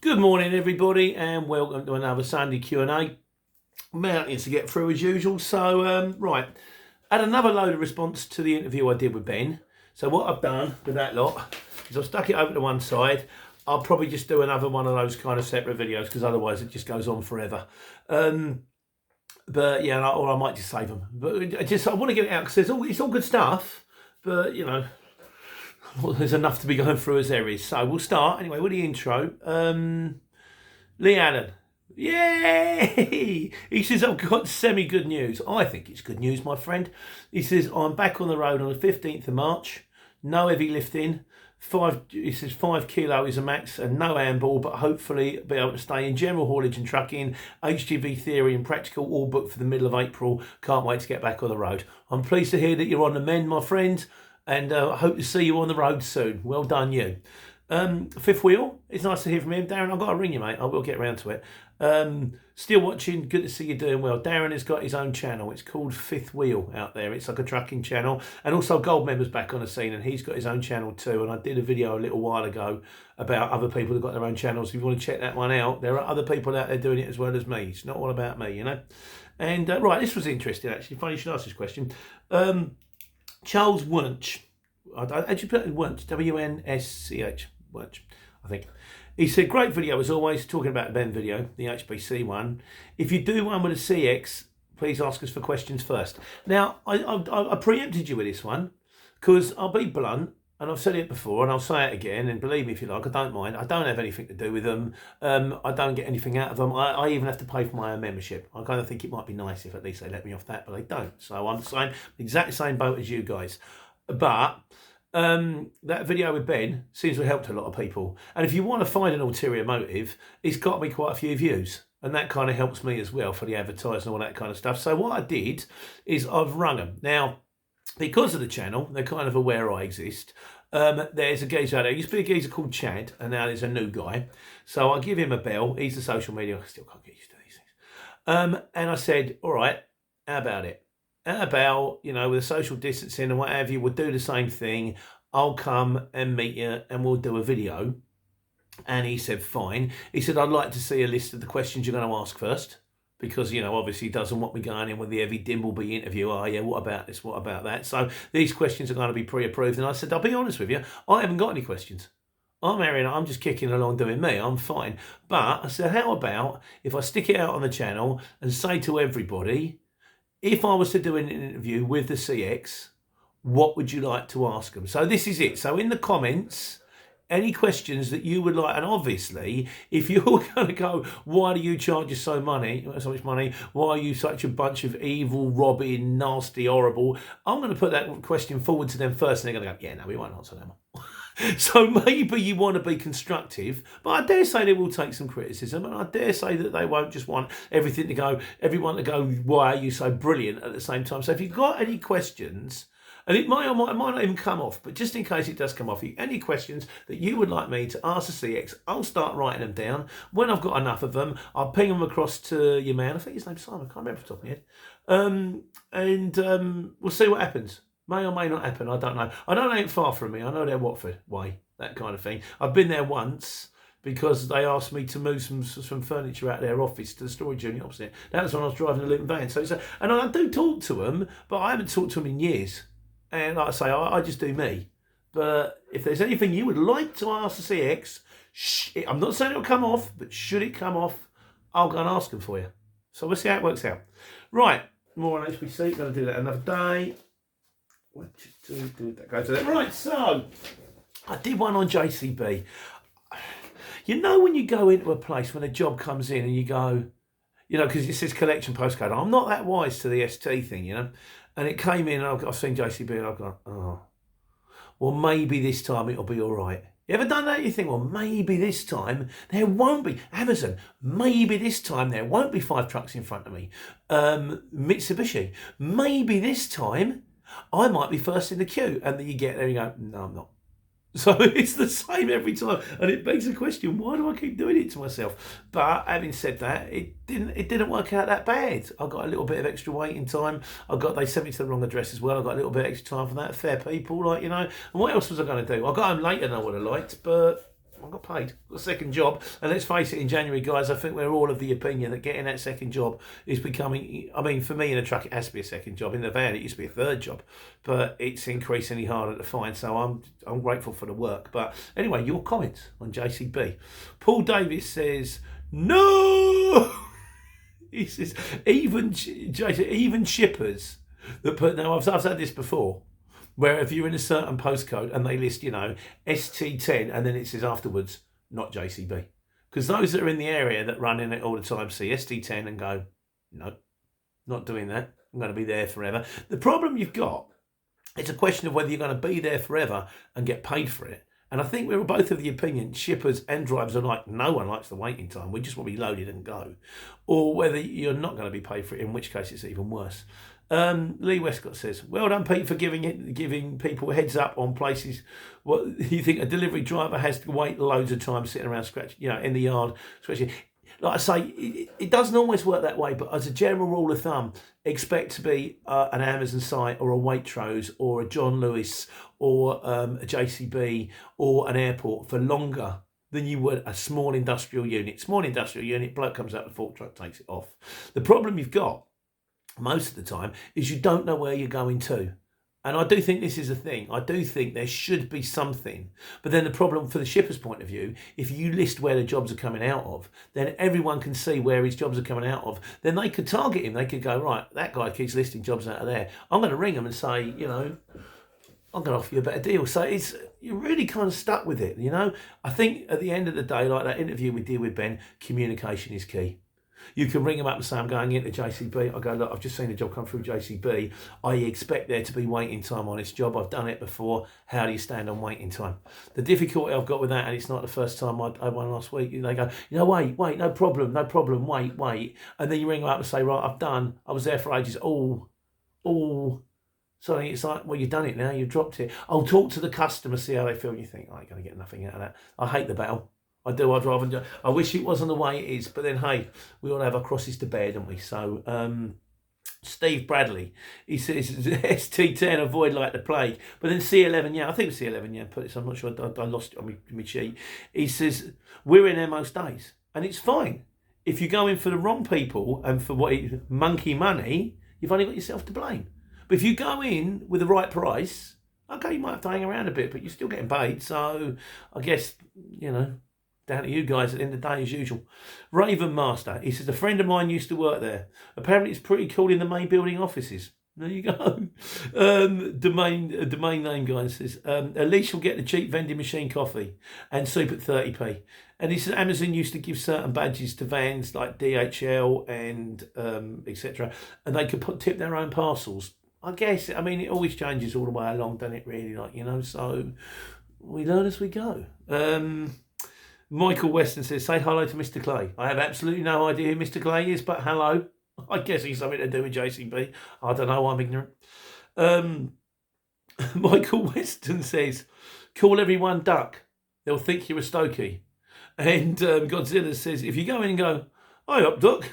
Good morning, everybody, and welcome to another Sunday Q&A. Mountains to get through as usual. So, right, had another load of response to the interview I did with Ben. So what I've done with that lot is I've stuck it over to one side. I'll probably just do another one of those kind of separate videos because otherwise it just goes on forever. But yeah, or I might just save them. But I want to get it out because it's all good stuff. But you know, there's enough to be going through as there is. So we'll start anyway with the intro. Lee Allen. Yay! He says, I've got semi-good news. I think it's good news, my friend. He says, I'm back on the road on the 15th of March. No heavy lifting. He says 5 kilo is a max and no handball, but hopefully be able to stay in general haulage and trucking, HGV theory and practical, all booked for the middle of April. Can't wait to get back on the road. I'm pleased to hear that you're on the mend, my friend, and I hope to see you on the road soon. Well done, you. Fifth Wheel, it's nice to hear from him. Darren, I've got to ring you, mate. I will get around to it. Still watching, good to see you doing well. Darren has got his own channel. It's called Fifth Wheel out there. It's like a trucking channel. And also Gold Member's back on the scene and he's got his own channel too. And I did a video a little while ago about other people who've got their own channels. If you want to check that one out, there are other people out there doing it as well as me. It's not all about me, you know. And right, this was interesting actually. Funny you should ask this question. Charles Wunsch. How'd you put it? Wunsch? W-N-S-C-H. Wunsch, I think. He said, great video as always, talking about the Ben video, the HBC one. If you do one with a CX, please ask us for questions first. Now, I preempted you with this one because I'll be blunt, and I've said it before, and I'll say it again, and believe me if you like, I don't mind. I don't have anything to do with them. I don't get anything out of them. I even have to pay for my own membership. I kind of think it might be nice if at least they let me off that, but they don't. So I'm the exact same boat as you guys. But that video with Ben seems to have helped a lot of people. And if you want to find an ulterior motive, it's got me quite a few views. And that kind of helps me as well for the advertising and all that kind of stuff. So what I did is I've rung them. Now, because of the channel, they're kind of aware I exist. There's a geezer out there. Used to be a geezer called Chad, and now there's a new guy. So I give him a bell. He's the social media. I still can't get used to these things. And I said, all right, how about it? How about, you know, with the social distancing and what have you, we'll do the same thing. I'll come and meet you and we'll do a video. And he said, fine. He said, I'd like to see a list of the questions you're going to ask first. Because, you know, obviously he doesn't want me going in with the heavy Dimbleby interview. Oh, yeah, what about this? What about that? So these questions are going to be pre-approved. And I said, I'll be honest with you, I haven't got any questions. I'm just kicking along doing me. I'm fine. But I said, how about if I stick it out on the channel and say to everybody, if I was to do an interview with the CX, what would you like to ask them? So this is it. So in the comments, any questions that you would like, and obviously, if you're going to go, why do you charge us so much money? Why are you such a bunch of evil, robbing, nasty, horrible? I'm going to put that question forward to them first, and they're going to go, yeah, no, we won't answer them. So maybe you want to be constructive, but I dare say they will take some criticism, and I dare say that they won't just want everyone to go, why are you so brilliant at the same time? So if you've got any questions, and it might not even come off, but just in case it does come off, any questions that you would like me to ask the CX, I'll start writing them down. When I've got enough of them, I'll ping them across to your man. I think his name's Simon, I can't remember off the top of my head. We'll see what happens. May or may not happen, I don't know. I know they ain't far from me. I know they're Watford way, that kind of thing. I've been there once because they asked me to move some furniture out of their office to the storage unit opposite. That was when I was driving a Luton van. And I do talk to them, but I haven't talked to them in years. And like I say, I just do me. But if there's anything you would like to ask the CX, I'm not saying it'll come off, but should it come off, I'll go and ask them for you. So we'll see how it works out. Right, more on HBC. Going to do that another day. That goes to that. Right, so I did one on JCB. You know when you go into a place when a job comes in and you go, you know, because it says collection postcode. I'm not that wise to the ST thing, you know. And it came in and I've seen JCB and I've gone, oh, well, maybe this time it'll be all right. You ever done that? You think, well, maybe this time there won't be. Amazon, maybe this time there won't be 5 trucks in front of me. Mitsubishi, maybe this time I might be first in the queue. And then you get there and you go, no, I'm not. So it's the same every time, and it begs the question: why do I keep doing it to myself? But having said that, it didn't work out that bad. I got a little bit of extra waiting time. They sent me to the wrong address as well. I got a little bit extra time for that. Fair people, like, you know. And what else was I going to do? I got home later than I would have liked, but I got paid. Got a second job. And let's face it, in January, guys, I think we're all of the opinion that getting that second job is becoming, I mean, for me in a truck, it has to be a second job. In the van, it used to be a third job. But it's increasingly harder to find. So I'm grateful for the work. But anyway, your comments on JCB. Paul Davis says, no! He says, even shippers that put, now I've said this before, where if you're in a certain postcode and they list, ST10 and then it says afterwards, not JCB. Because those that are in the area that run in it all the time see ST10 and go, no, not doing that. I'm going to be there forever. The problem you've got, it's a question of whether you're going to be there forever and get paid for it. And I think we were both of the opinion, shippers and drivers are like, no one likes the waiting time. We just want to be loaded and go. Or whether you're not going to be paid for it, in which case it's even worse. Lee Westcott says, well done, Pete, for giving people a heads up on places. What you think a delivery driver has to wait loads of time sitting around scratching, in the yard, scratching. Like I say, it doesn't always work that way, but as a general rule of thumb, expect to be an Amazon site or a Waitrose or a John Lewis or a JCB or an airport for longer than you would a small industrial unit. Small industrial unit, bloke comes out with a fork truck, takes it off. The problem you've got most of the time is you don't know where you're going to. And I do think this is a thing. I do think there should be something. But then the problem for the shipper's point of view, if you list where the jobs are coming out of, then everyone can see where his jobs are coming out of. Then they could target him. They could go, right, that guy keeps listing jobs out of there. I'm going to ring him and say, I'm going to offer you a better deal. So you're really kind of stuck with it, I think at the end of the day, like that interview we did with Ben, communication is key. You can ring them up and say, I'm going into JCB. I go, look, I've just seen a job come through JCB. I expect there to be waiting time on this job. I've done it before. How do you stand on waiting time? The difficulty I've got with that, and it's not the first time I had one last week, they go, wait, no problem, wait. And then you ring them up and say, right, I've done. I was there for ages. Oh. So it's like, well, you've done it now. You've dropped it. I'll talk to the customer, see how they feel. And you think, you're going to get nothing out of that. I hate the battle. I do. I'd rather do. I wish it wasn't the way it is, but then hey, we all have our crosses to bear, don't we? So, Steve Bradley, he says ST10 avoid like the plague, but then C11, I think it's C11, put this. I'm not sure. I lost it on my sheet. He says we're in there most days, and it's fine. If you go in for the wrong people and for monkey money, you've only got yourself to blame. But if you go in with the right price, okay, you might have to hang around a bit, but you're still getting paid. So I guess down to you guys at the end of the day as usual. Raven Master, he says, a friend of mine used to work there. Apparently it's pretty cool in the main building offices. There you go. Domain name guy says, at least you'll get the cheap vending machine coffee and soup at 30p. And he says Amazon used to give certain badges to vans like DHL and etc. And they could tip their own parcels. I guess, it always changes all the way along, doesn't it really? So we learn as we go. Michael Weston says, say hello to Mr. Clay. I have absolutely no idea who Mr. Clay is, but hello. I guess he's something to do with JCB. I don't know, I'm ignorant. Michael Weston says, call everyone Duck. They'll think you're a Stokey. And Godzilla says, if you go in and go, hi up, Duck.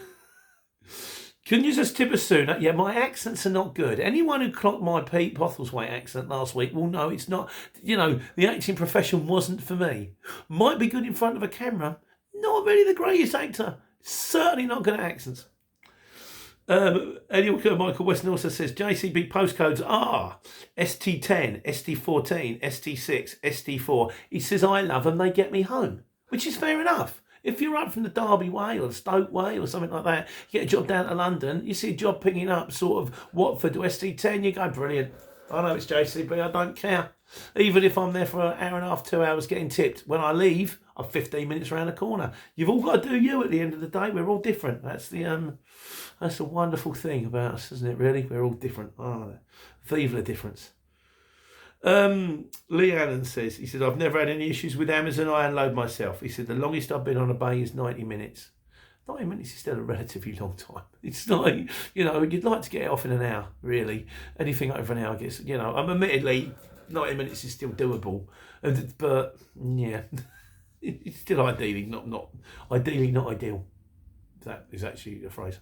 Can you just tip us soon? Yeah, my accents are not good. Anyone who clocked my Pete Postlethwaite accent last week will know it's not, the acting profession wasn't for me. Might be good in front of a camera. Not really the greatest actor. Certainly not good at accents. Michael Weston also says, JCB postcodes are ST10, ST14, ST6, ST4. He says, I love them, they get me home. Which is fair enough. If you're up from the Derby way or the Stoke way or something like that, you get a job down to London, you see a job picking up sort of Watford to ST10, you go, brilliant. I know it's JCB, I don't care. Even if I'm there for an hour and a half, 2 hours getting tipped. When I leave, I'm 15 minutes around the corner. You've all got to do you at the end of the day. We're all different. That's the wonderful thing about us, isn't it, really? We're all different. Oh, vive la difference. Lee Allen says, he said, I've never had any issues with Amazon. I unload myself. He said, the longest I've been on a bay is 90 minutes. 90 minutes is still a relatively long time. It's like, you'd like to get it off in an hour, really. Anything over an hour gets, I'm admittedly, 90 minutes is still doable. But, yeah, it's still ideally not ideal. That is actually a phrase.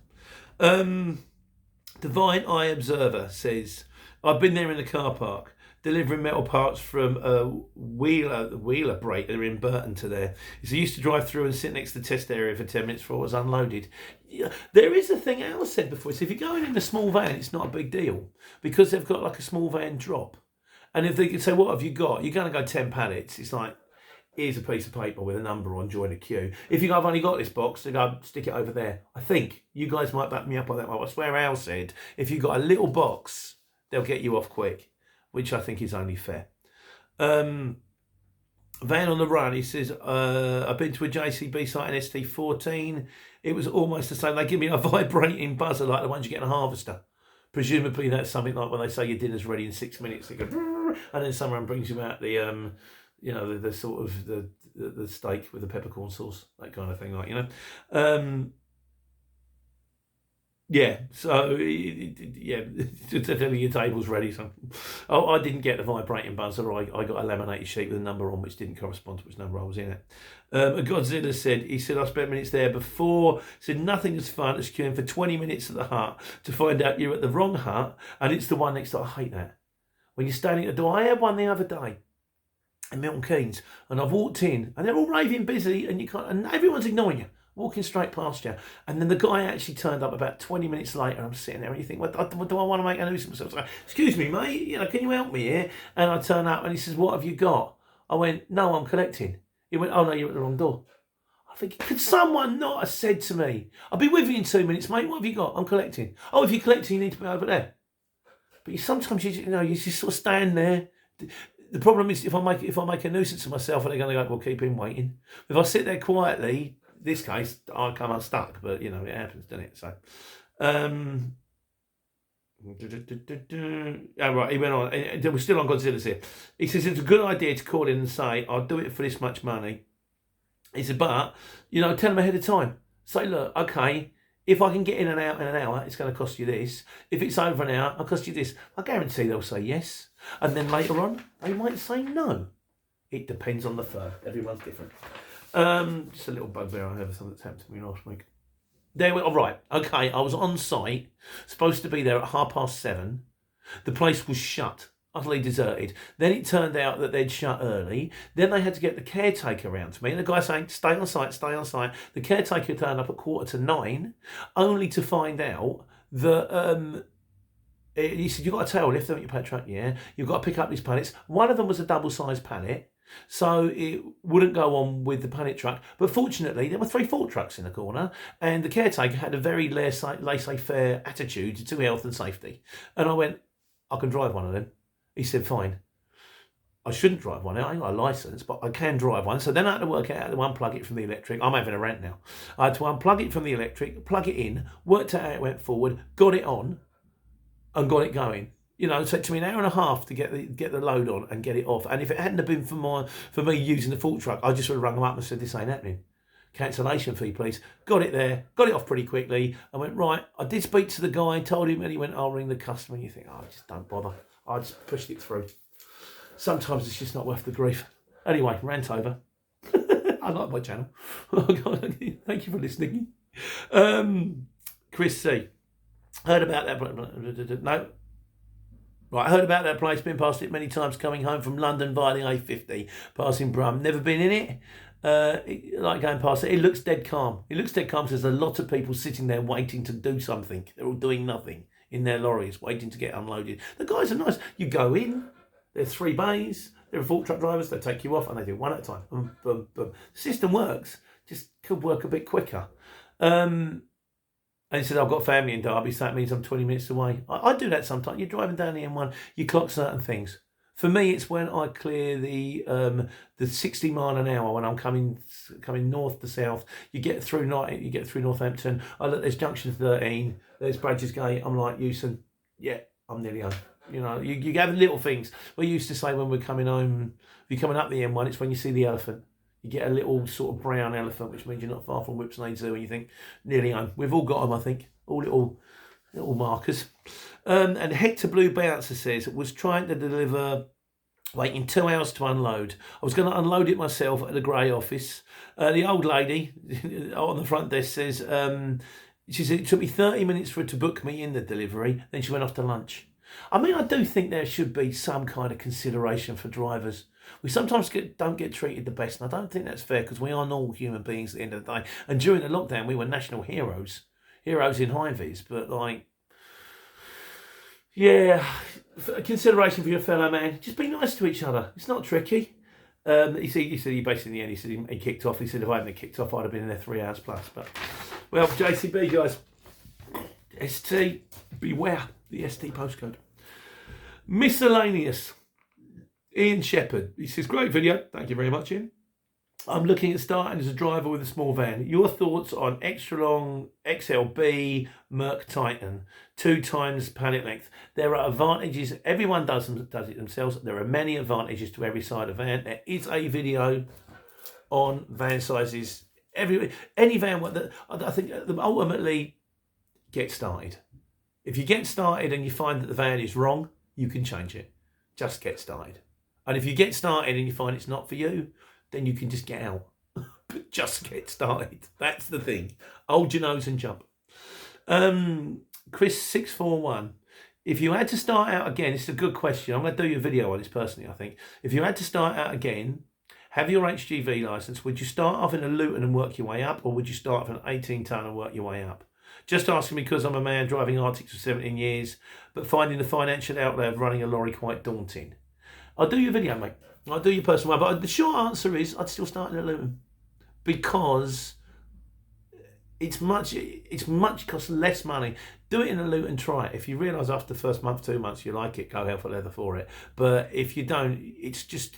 Divine Eye Observer says, I've been there in the car park. delivering metal parts from Wheeler breaker in Burton to there. He said, I used to drive through and sit next to the test area for 10 minutes before it was unloaded. Yeah, there is a thing Al said before. So if you're going in a small van, it's not a big deal because they've got like a small van drop. And if they can say, what have you got? You're going to go 10 pallets. It's like, here's a piece of paper with a number on, join a queue. If you go, I've only got this box, they go, stick it over there. I think you guys might back me up on that one. I swear Al said, if you've got a little box, they'll get you off quick, which I think is only fair. Van on the Run, he says, I've been to a JCB site in ST14. It was almost the same. They give me a vibrating buzzer like the ones you get in a harvester. Presumably that's something like when they say your dinner's ready in 6 minutes, they go, and then someone brings you out the the sort of the steak with the peppercorn sauce, that kind of thing, like, yeah. So yeah, telling your table's ready. So, I didn't get the vibrating buzzer. I got a laminated sheet with a number on which didn't correspond to which number I was in it. Godzilla said, I spent minutes there before. Said nothing as fun as queuing for 20 minutes at the hut to find out you're at the wrong hut and it's the one next door. I hate that. When you're standing at the door, I had one the other day in Milton Keynes, and I've walked in, and they're all raving busy, and and everyone's ignoring you, walking straight past you. And then the guy actually turned up about 20 minutes later. I'm sitting there, and you think, what do I want to make a nuisance of myself? So, excuse me, mate, can you help me here? And I turn up, and he says, what have you got? I went, no, I'm collecting. He went, oh no, you're at the wrong door. I think, could someone not have said to me, I'll be with you in 2 minutes, mate. What have you got? I'm collecting. Oh, if you're collecting, you need to be over there. But sometimes you just sort of stand there. The problem is if I make a nuisance of myself, and they're going to go, well, keep him waiting. If I sit there quietly, this case, I come unstuck, but it happens, doesn't it? So, right, he went on. We're still on Godzilla's here. He says it's a good idea to call in and say, I'll do it for this much money. He said, but, tell them ahead of time. Say, look, okay, if I can get in and out in an hour, it's going to cost you this. If it's over an hour, I'll cost you this. I guarantee they'll say yes. And then later on, they might say no. It depends on the firm. Everyone's different. Just a little bugbear I have, something that's happened to me last week. There we are. Right. Okay, I was on site, supposed to be there at 7:30. The place was shut, utterly deserted. Then it turned out that they'd shut early. Then they had to get the caretaker around to me. And the guy saying, stay on site, stay on site. The caretaker turned up at 9:15, only to find out that he said, you've got a tail lift, haven't you, pallet truck? Yeah. You've got to pick up these pallets. One of them was a double-sized pallet, so it wouldn't go on with the pallet truck. But fortunately, there were 3 fork trucks in the corner, and the caretaker had a very laissez-faire attitude to health and safety. And I went, I can drive one of them. He said, fine. I shouldn't drive one. I ain't got a licence, but I can drive one. So then I had to work out how to unplug it from the electric. I'm having a rant now. I had to unplug it from the electric, plug it in, worked out how it went forward, got it on, and got it going. It took me an hour and a half to get the load on and get it off. And if it hadn't have been for me using the fork truck, I just would have rung them up and said, this ain't happening. Cancellation fee, please. Got it there, got it off pretty quickly. I went, right. I did speak to the guy, told him, and he went, I'll ring the customer. And you think, oh, just don't bother. I just pushed it through. Sometimes it's just not worth the grief. Anyway, rant over. I like my channel. Thank you for listening. Chris C. Heard about that. No. Right, I heard about that place, been past it many times coming home from London via the A50, passing Brum. Never been in it. Like going past it. It looks dead calm. It looks dead calm because there's a lot of people sitting there waiting to do something. They're all doing nothing in their lorries, waiting to get unloaded. The guys are nice. You go in, there's 3 bays, there are fork truck drivers, they take you off and they do one at a time. Boom, boom, boom. The system works, just could work a bit quicker. And he said, I've got family in Derby, so that means I'm 20 minutes away. I do that sometimes. You're driving down the M1, you clock certain things. For me, it's when I clear the 60 mile an hour when I'm coming north to south. You get through Northampton. I look, there's junction 13. There's Bradges Gate. I'm like Euston. Yeah, I'm nearly home. You gather little things. We used to say when we're coming home, if you're coming up the M1, it's when you see the elephant. You get a little sort of brown elephant, which means you're not far from Whipsnade Zoo, and you think, nearly home. We've all got them, I think. All little markers. And Hector Blue Bouncer says, was trying to deliver, waiting 2 hours to unload. I was going to unload it myself at the grey office. The old lady on the front desk says, she said, it took me 30 minutes for her to book me in the delivery. Then she went off to lunch. I mean, I do think there should be some kind of consideration for drivers. We sometimes don't get treated the best, and I don't think that's fair because we are normal human beings at the end of the day. And during the lockdown, we were national heroes in high vis. But like, yeah, consideration for your fellow man. Just be nice to each other. It's not tricky. He said he basically in the end he said he kicked off. He said if I hadn't kicked off, I'd have been in there 3 hours plus. But well, JCB guys, ST, beware the ST postcode. Miscellaneous. Ian Shepherd. He says great video. Thank you very much, Ian. I'm looking at starting as a driver with a small van. Your thoughts on extra long XLB Merc Titan, 2 times pallet length? There are advantages. Everyone does it themselves. There are many advantages to every side of van. There is a video on van sizes. Any van. I think ultimately get started. If you get started and you find that the van is wrong, you can change it. Just get started. And if you get started and you find it's not for you, then you can just get out. But just get started. That's the thing. Hold your nose and jump. Chris641. If you had to start out again, it's a good question. I'm going to do your video on this personally, I think. If you had to start out again, have your HGV licence, would you start off in a Luton and work your way up, or would you start off in an 18 tonne and work your way up? Just asking because I'm a man driving Arctics for 17 years, but finding the financial outlay of running a lorry quite daunting. I'll do your video, mate. I'll do your personal one. But the short answer is I'd still start in a Luton because it's much costs less money. Do it in a Luton, try it. If you realise after the first month, 2 months, you like it, go hell for leather for it. But if you don't, it's just,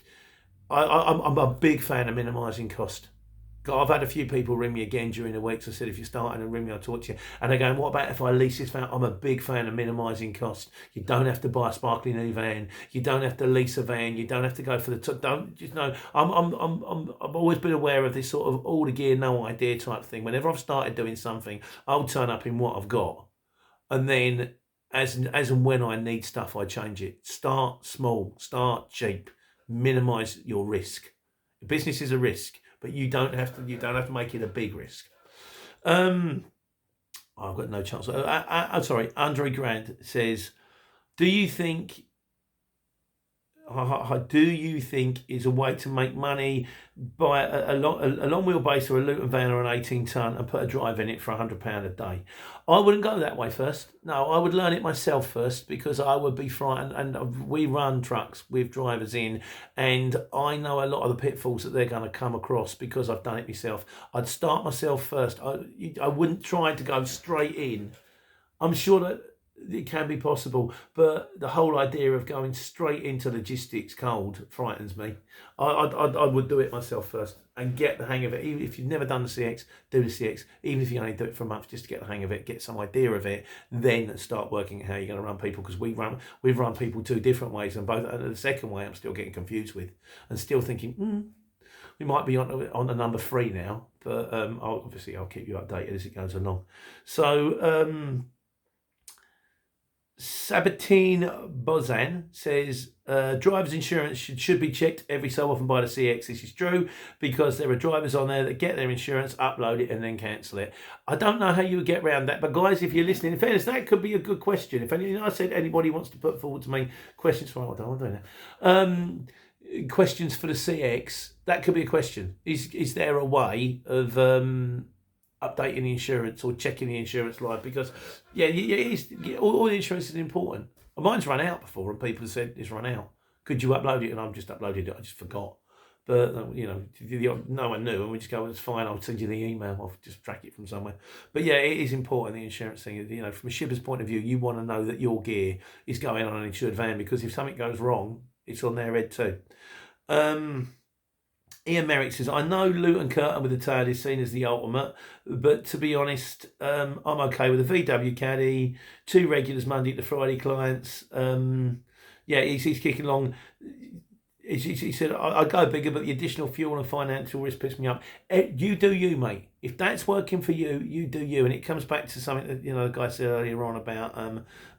I'm a big fan of minimising cost. I've had a few people ring me again during the week. So I said, if you're starting and ring me, I'll talk to you. And they're going, what about if I lease this van? I'm a big fan of minimising cost. You don't have to buy a sparkling new van. You don't have to lease a van. You don't have to go for the don't just know. I've always been aware of this sort of all the gear, no idea type thing. Whenever I've started doing something, I'll turn up in what I've got, and then as and when I need stuff, I change it. Start small. Start cheap. Minimise your risk. Business is a risk. But you don't have to make it a big risk. I've got no chance. I'm sorry. Andre Grant says, do you think is a way to make money by a long wheelbase or a Luton van or an 18 tonne and put a drive in it for £100 a day? I wouldn't go that way first. No, I would learn it myself first because I would be frightened. And we run trucks with drivers in, and I know a lot of the pitfalls that they're going to come across because I've done it myself. I'd start myself first. I wouldn't try to go straight in. I'm sure that it can be possible, but the whole idea of going straight into logistics cold frightens me. I would do it myself first and get the hang of it. Even if you've never done the CX, do the CX. Even if you only do it for a month, just to get the hang of it, get some idea of it, then start working out how you're going to run people. Because we've run people 2 different ways, and both the second way I'm still getting confused with, and still thinking, we might be on the number 3 now. But I'll keep you updated as it goes along. So. Sabatine Bozan says, driver's insurance should be checked every so often by the CX. This is true because there are drivers on there that get their insurance, upload it, and then cancel it. I don't know how you would get around that, but guys, if you're listening, in fairness, that could be a good question. If I said anybody wants to put forward to me questions for, I'm doing that. Questions for the CX, that could be a question. Is there a way of updating the insurance or checking the insurance line? Because all the insurance is important. Mine's run out before and people said it's run out. Could you upload it? And I've just uploaded it. I just forgot. But no one knew, and we just go, it's fine, I'll send you the email, I'll just track it from somewhere. But yeah, it is important, the insurance thing. From a shipper's point of view, you want to know that your gear is going on an insured van, because if something goes wrong, it's on their head too. Ian Merrick says, I know Luton Curtain with the tail is seen as the ultimate, but to be honest, I'm okay with a VW Caddy, 2 regulars Monday to Friday clients. He's kicking along. He said, I go bigger, but the additional fuel and financial risk pisses me up. You do you, mate. If that's working for you, you do you. And it comes back to something that the guy said earlier on about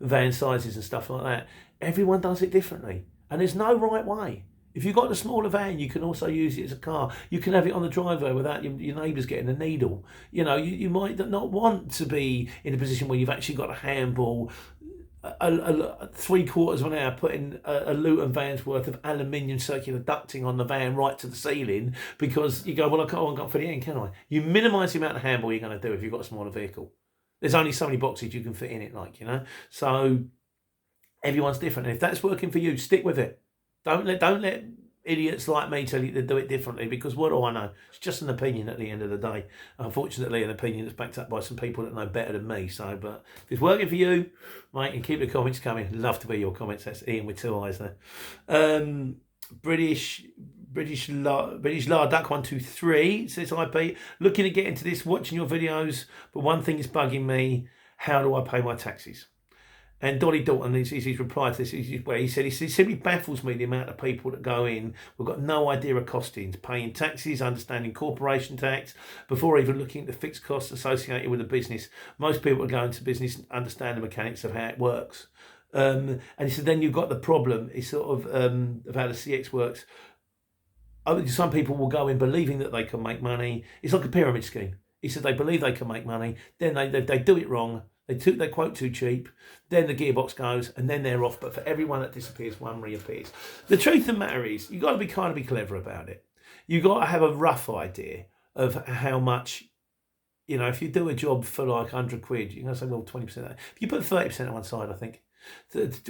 van sizes and stuff like that. Everyone does it differently, and there's no right way. If you've got the smaller van, you can also use it as a car. You can have it on the driveway without your neighbours getting a needle. You might not want to be in a position where you've actually got a handball three-quarters of an hour putting a Luton van's worth of aluminium circular ducting on the van right to the ceiling because you go, well, I can't fit it in, can I? You minimise the amount of handball you're going to do if you've got a smaller vehicle. There's only so many boxes you can fit in it, So everyone's different. And if that's working for you, stick with it. Don't let idiots like me tell you to do it differently, because what do I know? It's just an opinion at the end of the day. Unfortunately, an opinion that's backed up by some people that know better than me. So, but if it's working for you, mate, and keep the comments coming. Love to hear your comments. That's Ian with 2 eyes there. British Larduck 123 says, hi Pete, looking to get into this, watching your videos, but one thing is bugging me. How do I pay my taxes? And Dolly Dalton, his reply to this, where he said, it simply baffles me the amount of people that go in, we've got no idea of costings, paying taxes, understanding corporation tax, before even looking at the fixed costs associated with the business. Most people that go into business understand the mechanics of how it works. And he said, then you've got the problem, it's sort of how the CX works. Some people will go in believing that they can make money. It's like a pyramid scheme. He said they believe they can make money, then they do it wrong. They quote too cheap, then the gearbox goes, and then they're off. But for everyone that disappears, one reappears. The truth of the matter is, you've got to be clever about it. You've got to have a rough idea of how much, if you do a job for like 100 quid, you're going to say, well, 20% of that. If you put 30% on one side, I think.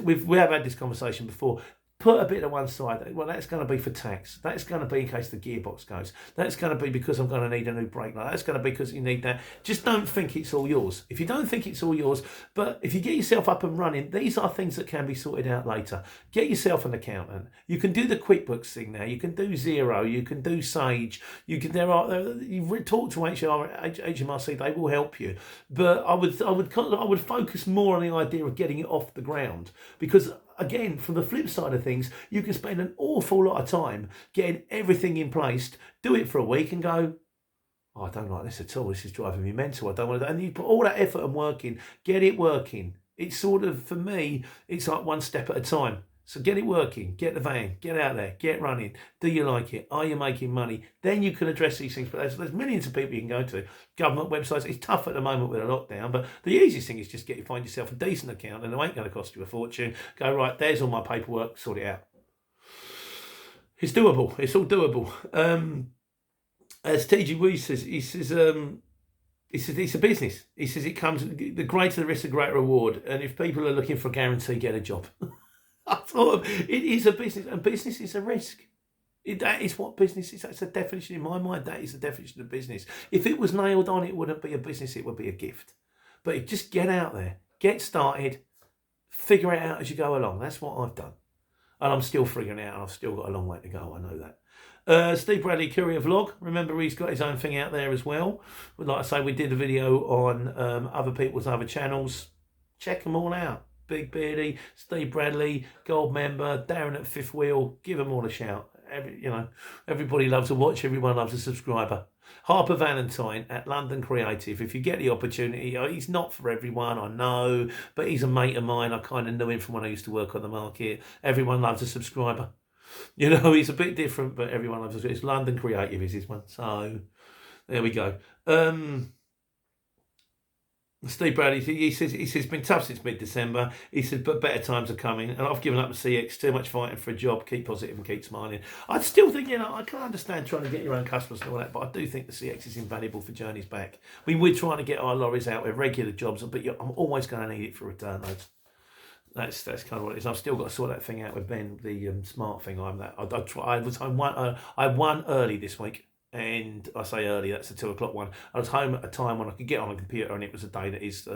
We have had this conversation before. Put a bit on one side. Well, that's going to be for tax. That's going to be in case the gearbox goes. That's going to be because I'm going to need a new brake light. That's going to be because you need that. Just don't think it's all yours. If you don't think it's all yours, but if you get yourself up and running, these are things that can be sorted out later. Get yourself an accountant. You can do the QuickBooks thing now. You can do Xero. You can do Sage. You talk to HMRC. They will help you. But I would focus more on the idea of getting it off the ground, because again, from the flip side of things, you can spend an awful lot of time getting everything in place, do it for a week and go, oh, I don't like this at all. This is driving me mental. I don't want to. And you put all that effort and work in, get it working. It's sort of, for me, it's like one step at a time. So get it working, get the van, get out there, get running. Do you like it? Are you making money? Then you can address these things. But there's millions of people you can go to. Government websites, it's tough at the moment with a lockdown, but the easiest thing is just find yourself a decent account, and it ain't going to cost you a fortune. Go, right, there's all my paperwork, sort it out. It's doable. It's all doable. As TG Wee says, he says it's a business. He says the greater the risk, the greater reward. And if people are looking for a guarantee, get a job. I thought it is a business, and business is a risk. That is what business is. That's a definition in my mind. That is the definition of business. If it was nailed on, it wouldn't be a business. It would be a gift. But just get out there, get started, figure it out as you go along. That's what I've done, and I'm still figuring it out. And I've still got a long way to go. I know that. Steve Bradley Courier Vlog. Remember, he's got his own thing out there as well. Like I say, we did a video on other people's other channels. Check them all out. Big Beardy, Steve Bradley, Gold Member, Darren at Fifth Wheel. Give them all a shout. Everybody loves a watch. Everyone loves a subscriber. Harper Valentine at London Creative. If you get the opportunity, he's not for everyone, I know, but he's a mate of mine. I kind of knew him from when I used to work on the market. Everyone loves a subscriber. He's a bit different, but everyone loves it. It's London Creative is his one. So there we go. Steve Bradley, he says it's been tough since mid-December. He says, but better times are coming, and I've given up the CX. Too much fighting for a job. Keep positive and keep smiling. I still think, I can't understand trying to get your own customers and all that, but I do think the CX is invaluable for journeys back. I mean, we're trying to get our lorries out with regular jobs, but I'm always going to need it for return loads. That's kind of what it is. I've still got to sort that thing out with Ben, the smart thing. I won early this week. And I say early, that's the 2 o'clock one. I was home at a time when I could get on a computer, and it was a day that his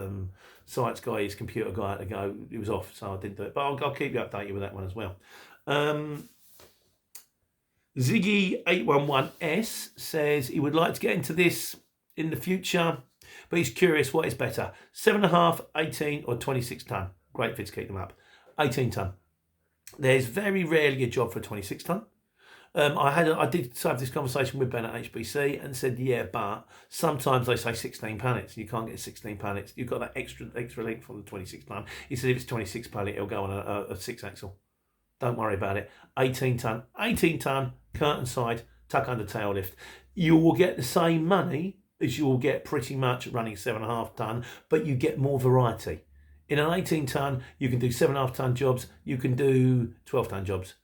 science guy, his computer guy had to go. He was off, so I didn't do it. But I'll keep you updated with that one as well. Ziggy811S says he would like to get into this in the future, but he's curious what is better, 7.5, 18 or 26 tonne. Great fit to keep them up. 18 tonne. There's very rarely a job for a 26 tonne. I did have this conversation with Ben at HBC and said, yeah, but sometimes they say 16 pallets. You can't get 16 pallets. You've got that extra length from the 26 tonne. He said if it's 26 pallet, it'll go on a 6-axle. Don't worry about it. 18 tonne, curtain side, tuck under tail lift. You will get the same money as you will get pretty much running 7.5 tonne, but you get more variety. In an 18 ton, you can do 7.5 ton jobs. You can do 12 ton jobs.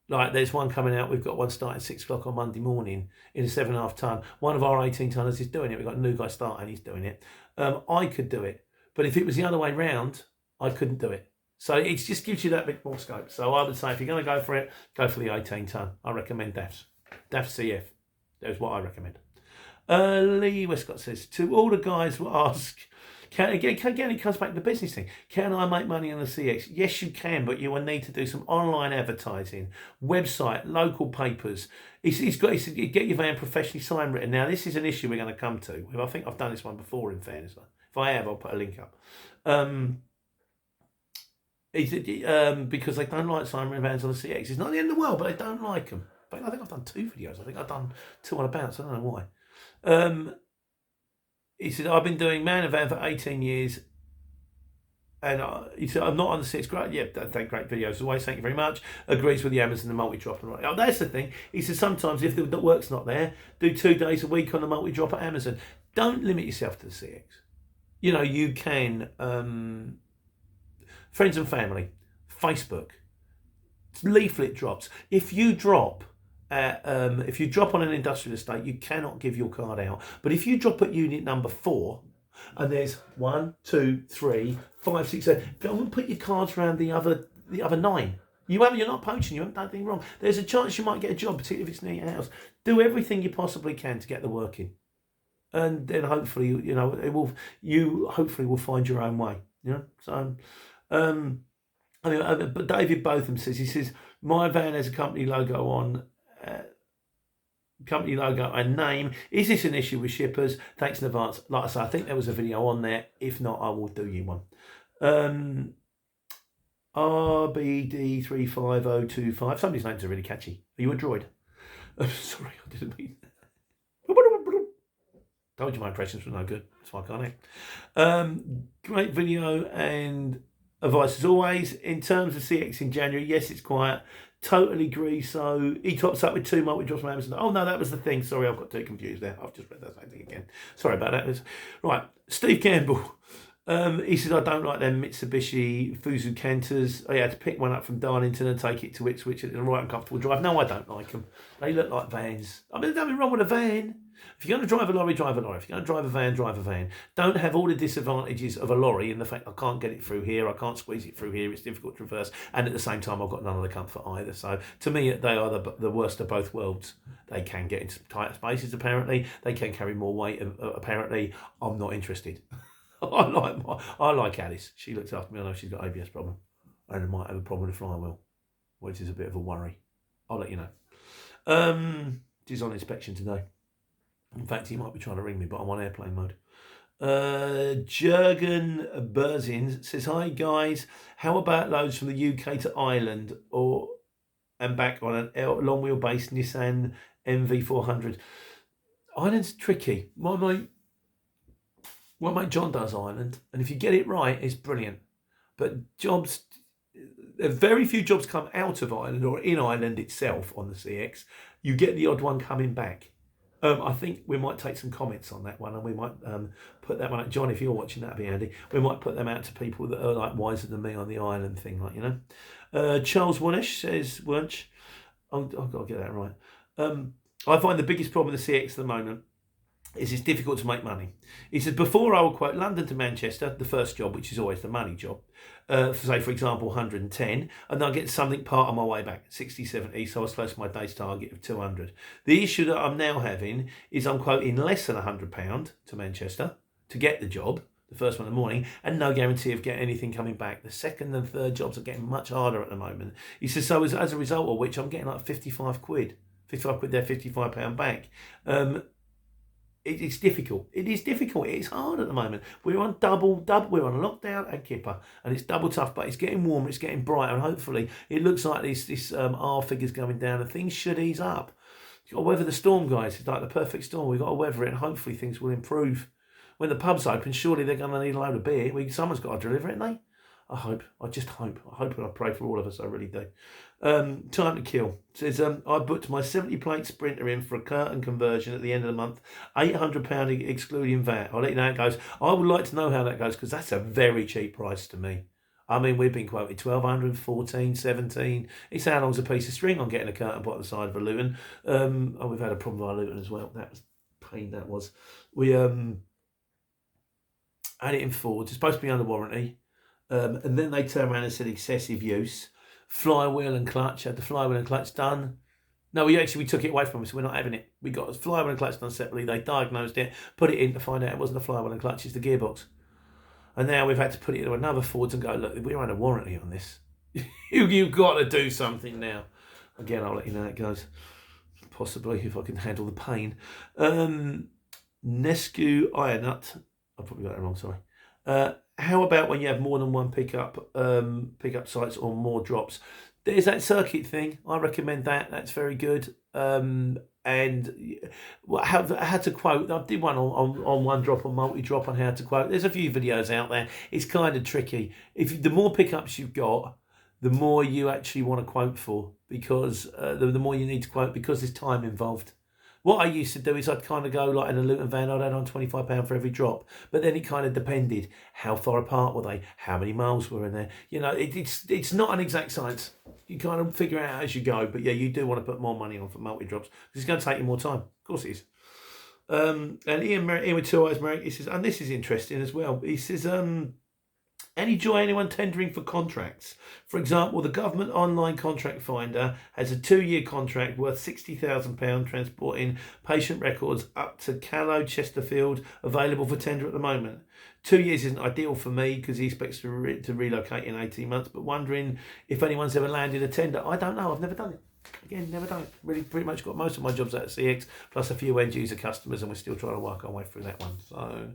Like there's one coming out. We've got one starting at 6 o'clock on Monday morning in a 7.5 ton. One of our 18 tonners is doing it. We've got a new guy starting. He's doing it. I could do it, but if it was the other way round, I couldn't do it. So it just gives you that bit more scope. So I would say if you're going to go for it, go for the 18 ton. I recommend DAFs. DAF CF. That's what I recommend. Lee Westcott says, to all the guys who ask, again, it comes back to the business thing. Can I make money on the CX? Yes, you can, but you will need to do some online advertising, website, local papers. He's got to get your van professionally sign written. Now, this is an issue we're going to come to. I think I've done this one before, in fairness. If I have, I'll put a link up. Because they don't like sign written vans on the CX. It's not the end of the world, but they don't like them. But I think I've done 2 videos. I think I've done 2 on a bounce. I don't know why. He said, I've been doing man and van for 18 years. And he said, I'm not on the CX. Great. Yeah, great videos. Always, thank you very much. Agrees with the Amazon and the multi-drop. Oh, that's the thing. He said, sometimes if the work's not there, do 2 days a week on the multi-drop at Amazon. Don't limit yourself to the CX. You can... friends and family, Facebook, leaflet drops. If you drop on an industrial estate, you cannot give your card out. But if you drop at unit number 4, and there's 1, 2, 3, 5, 6, 7, go and put your cards around the other 9. You're not poaching. You haven't done anything wrong. There's a chance you might get a job, particularly if it's near your house. Do everything you possibly can to get the work in, and then hopefully, you hopefully will find your own way. So. But David Botham says, my van has a company logo on, company logo and name. Is this an issue with shippers? Thanks in advance. Like I say, I think there was a video on there. If not, I will do you one. RBD35025. Somebody's names are really catchy. Are you a droid? Sorry, I didn't mean that. Told you my impressions were no good. That's why I can't act. Great video and advice as always. In terms of CX in January, yes, it's quiet. Totally agree. So he tops up with 2 multi-drops from Amazon. Oh no, that was the thing. Sorry, I've got too confused there. I've just read that same thing again. Sorry about that. Right, Steve Campbell. He says, I don't like them Mitsubishi Fuso Canters. I had to pick one up from Darlington and take it to Ipswich. It's a right uncomfortable drive. No, I don't like them. They look like vans. I mean, there's nothing wrong with a van. If you're going to drive a lorry, drive a lorry. If you're going to drive a van, drive a van. Don't have all the disadvantages of a lorry in the fact I can't get it through here, I can't squeeze it through here, it's difficult to reverse, and at the same time I've got none of the comfort either. So to me, they are the worst of both worlds. They can get into tighter spaces apparently. They can carry more weight apparently. I'm not interested. I like Alice. She looks after me. I know she's got ABS problem and might have a problem with the flywheel, which is a bit of a worry. I'll let you know. She's on inspection today. In fact, he might be trying to ring me, but I'm on airplane mode. Jurgen Berzin says, hi guys, how about loads from the UK to Ireland and back on a long wheelbase Nissan MV400? Ireland's tricky. My mate John does Ireland, and if you get it right, it's brilliant. But very few jobs come out of Ireland or in Ireland itself on the CX. You get the odd one coming back. I think we might take some comments on that one, and we might put that one out. John, if you're watching, that'd be handy. We might put them out to people that are like wiser than me on the island thing, Charles Wunsch says, I've got to get that right. I find the biggest problem with the CX at the moment is it's difficult to make money. He says, before I will quote London to Manchester, the first job, which is always the money job, for example, 110, and I'll get something part on my way back, 60, 70, so I was close to my day's target of 200. The issue that I'm now having is I'm quoting less than £100 to Manchester to get the job, the first one in the morning, and no guarantee of getting anything coming back. The second and third jobs are getting much harder at the moment. He says, so as a result of which I'm getting like 55 quid there, £55 back. It's difficult. It is difficult. It's hard at the moment. We're on double. We're on lockdown and kipper, and it's double tough. But it's getting warmer. It's getting brighter, and hopefully, it looks like this R figure's going down, and things should ease up. You've got to weather the storm, guys. It's like the perfect storm. We've got to weather it, and hopefully, things will improve. When the pubs open, surely they're going to need a load of beer. Someone's got to deliver it, ain't they? I just hope. I hope and I pray for all of us, I really do. Time to kill. It says, I booked my 70 plate Sprinter in for a curtain conversion at the end of the month. £800 excluding VAT. I'll let you know how it goes. I would like to know how that goes because that's a very cheap price to me. I mean, we've been quoted 1,200, 14, 17. It's how long's a piece of string on getting a curtain put on the side of a Luton. We've had a problem with our Luton as well. That was pain, that was. We had it in Ford. It's supposed to be under warranty. And then they turned around and said excessive use. Flywheel and clutch. Had the flywheel and clutch done. No, we took it away from them, so we're not having it. We got a flywheel and clutch done separately. They diagnosed it, put it in to find out it wasn't a flywheel and clutch, it's the gearbox. And now we've had to put it into another Ford and go, look, we're under warranty on this. You've got to do something now. Again, I'll let you know how it goes. Possibly, if I can handle the pain. Nescu Ironut. I probably got that wrong, sorry. How about when you have more than one pickup sites or more drops? There's that circuit thing. I recommend that. That's very good. And how to quote. I did one on one drop, on multi-drop, on how to quote. There's a few videos out there. It's kind of tricky. The more pickups you've got, the more you actually want to quote for, because the more you need to quote, because there's time involved. What I used to do is I'd kind of go like in a Luton van, I'd add on £25 for every drop. But then it kind of depended. How far apart were they? How many miles were in there? You know, it's not an exact science. You kind of figure it out as you go. But yeah, you do want to put more money on for multi-drops because it's going to take you more time. Of course it is. And Ian with Two Eyes Merrick, he says, and this is interesting as well. He says, any joy anyone tendering for contracts? For example, the government online contract finder has a 2-year contract worth £60,000 transporting patient records up to Callow, Chesterfield, available for tender at the moment. 2 years isn't ideal for me because he expects to relocate in 18 months, but wondering if anyone's ever landed a tender. I don't know, I've never done it. Again, never done it. Really pretty much got most of my jobs out of CX, plus a few end user customers, and we're still trying to work our way through that one. So,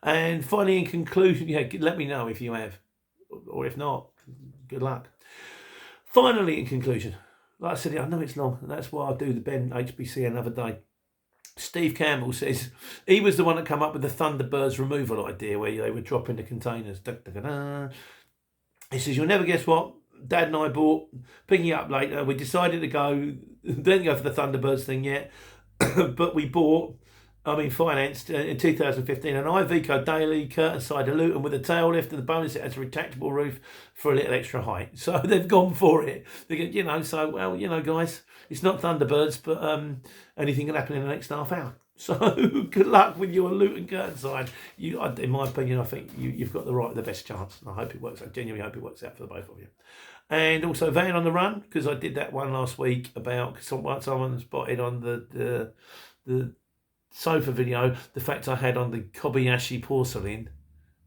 and finally, in conclusion, yeah, let me know if you have, or if not, good luck. Finally, in conclusion, like I said, I know it's long, and that's why I'll do the Ben HBC another day. Steve Campbell says he was the one that come up with the Thunderbirds removal idea where they would drop into containers. He says, you'll never guess what Dad and I bought, picking it up later. We decided to didn't go for the Thunderbirds thing yet, but we financed in 2015 an Iveco daily curtain side of Luton with a tail lift, and the bonus it has a retractable roof for a little extra height. So they've gone for it. They get, guys, it's not Thunderbirds, but anything can happen in the next half hour. So good luck with your Luton curtain side. In my opinion, I think you've got the best chance. And I hope it works. I genuinely hope it works out for the both of you. And also Van on the Run, because I did that one last week about someone spotted on the sofa video the fact I had on the Kobayashi porcelain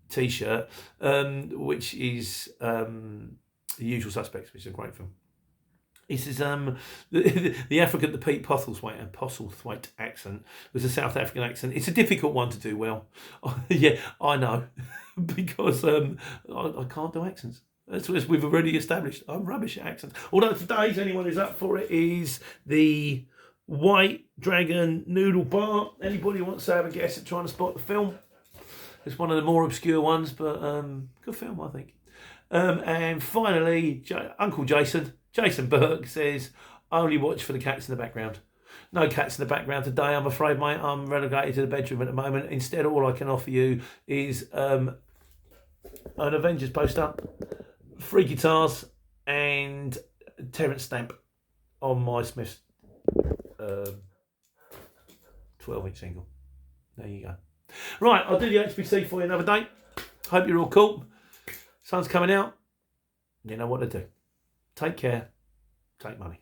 t-shirt, which is The Usual Suspects, which is a great film. He says the African, the Pete Postlethwaite accent was a South African accent. It's a difficult one to do well. Yeah, I know, because I can't do accents. That's what we've already established. I'm rubbish at accents. Although today's, anyone who's up for it, is the White Dragon Noodle Bar. Anybody who wants to have a guess at trying to spot the film? It's one of the more obscure ones, but good film, I think. And finally, Uncle Jason Burke says, only watch for the cats in the background. No cats in the background today, I'm afraid, mate. I'm relegated to the bedroom at the moment. Instead, all I can offer you is an Avengers poster, 3 guitars, and Terence Stamp on my Smith's 12-inch single. There you go. Right, I'll do the HBC for you another day. Hope you're all cool. Sun's coming out. You know what to do. Take care. Take money.